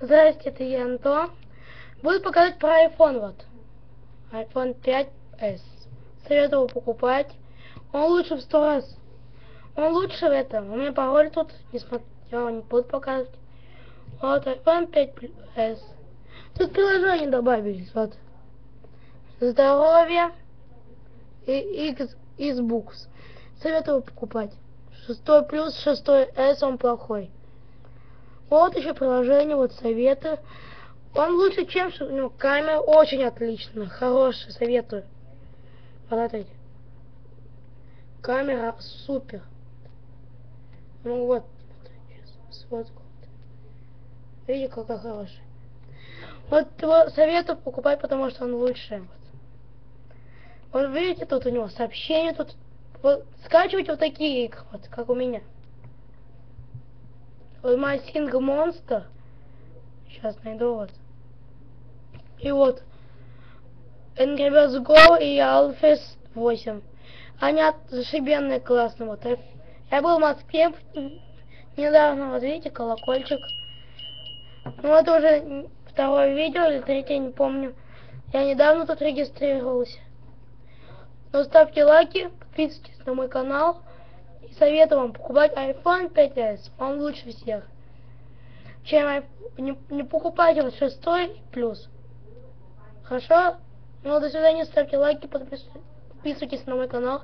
Здрасте, это я, Антон. Буду показывать про iPhone, вот. iPhone 5s. Советую покупать. Он лучше в 100 раз. Он лучше в этом. У меня пароль тут, я его не буду показывать. Вот, iPhone 5s. Тут приложения добавились, вот. Здоровье и Xbox. Советую покупать. 6 плюс, 6s он плохой. Вот еще приложение, вот советы. Он лучше, чем камера очень отлично, хорошая, советую. Вот это. Камера супер. Ну вот, сфоткал. Видите, какая хорошая. Вот его советую покупать, потому что он лучше. Вот видите, тут у него сообщения, тут вот, скачивайте вот такие игры, вот, как у меня. Вот My Sing Monster. Сейчас найду вот. И вот Angry Birds Go и Alphys 8. Они зашибенные, классные. Вот. Я был в Москве недавно, вот видите, колокольчик. Ну это уже второе видео или третье, не помню. Я недавно тут регистрировался. Но ставьте лайки, подписывайтесь на мой канал. И советую вам покупать iPhone 5s. Он лучше всех. Чем не покупайте вот 6 плюс. Хорошо? Ну, до свидания, ставьте лайки, подписывайтесь на мой канал.